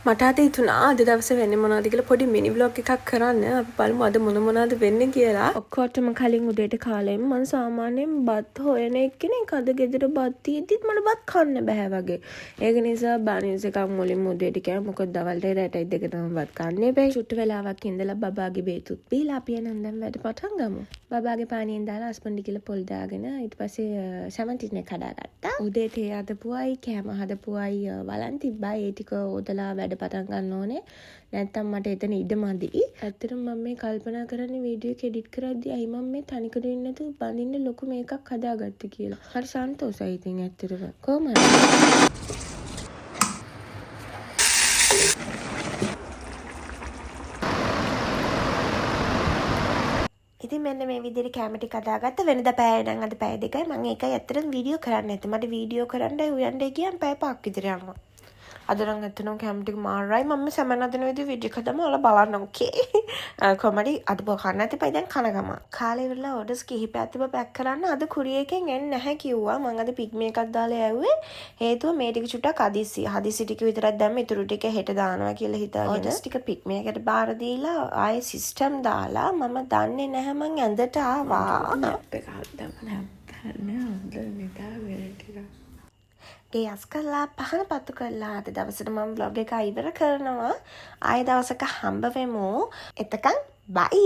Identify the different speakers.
Speaker 1: මට අද හිතුණා අද දවසේ වෙන්නේ මොනවද කියලා පොඩි මිනි බ්ලොග් එකක් කරන්න. අපි බලමු අද මොනවද වෙන්නේ කියලා. ඔක්කොටම කලින් උදේට කාලෙම මම සාමාන්‍යයෙන් බත් හොයන එක්කෙනෙක්. අද ගෙදර බත් තියෙද්දිත් මට බත් කන්න බෑ වගේ. ඒක නිසා බානිස් එකක් මුලින්ම උදේට කෑවා. මොකද දවල්ට රැටයි දෙක තමයි බත් කන්නේ බෑ. චුට්ට වෙලාවක් ඉඳලා බබාගේ බේතුත් බීලා අපි එනන් දැන් වැඩ පටන් ගමු. බබාගේ පානියෙන් දාලා අස්පන්ඩි කියලා පොල් දාගෙන ඊට පස්සේ සැමටින් එක හදාගත්තා. උදේට ඒ හදපුවයි කෑම හදපුවයි වලන් තිබ්බා. ඒ ටික උදලා වැඩ පටන් ගන්න ඕනේ. නැත්තම් මට එතන ඉඩ මදි. ඇත්තටම මම මේ කල්පනා කරන්නේ වීඩියෝ එක එඩිට් කරද්දී අයි මම මේ තනිකර ඉන්නේ නැතුව බඳින්න ලොකු මේකක් හදාගත්තේ කියලා. හරි සන්තෝෂයි ඉතින් ඇත්තටම. කොහමද? ඉතින් මෙන්න මේ විදිහට කැම ටික හදාගත්ත. වෙනදා පැය නම් අද පැය දෙකයි. මම ඒකයි ඇත්තටම වීඩියෝ කරන්න නැත්තේ. මට වීඩියෝ කරන්න උයන්ඩේ ගියන් පැය 5ක් විතර යනවා. අද නම් ඇත්තටම කැම ටික මාරයි. මම සමන අදන විදිහ වීඩියෝ එක හදම ඔයාලා බලන්න ඕකේ. කොමඩි අද බෝ කන්න නැති පයි දැන් කන ගම. කාලේ ඉවරලා ඕඩර්ස් කිහිපයක් තිබ්බ පැක් කරන්න. අද කුරියර් එකෙන් එන්නේ නැහැ කිව්වා. මම අද පිග්මි එකක් දාලා යවුවේ. හේතුව මේ ටික චුට්ටක් හදිසි ටික විතරක් දැම්ම. ඊටු ටික හෙට දානවා කියලා හිතාගෙන. ඕඩර්ස් ටික පිග්මි එකට බාර දීලා ආයේ සිස්ටම් දාලා මම දන්නේ නැහැ මං ඇඳට ආවා. අපේ කවදාම නැහැ. ගේ අස් කරලා පහන පත්තු කරලා අද දවසට මම vlog එක ඉවර කරනවා. ආයෙ දවසක හම්බ වෙමු. එතකන් බයි.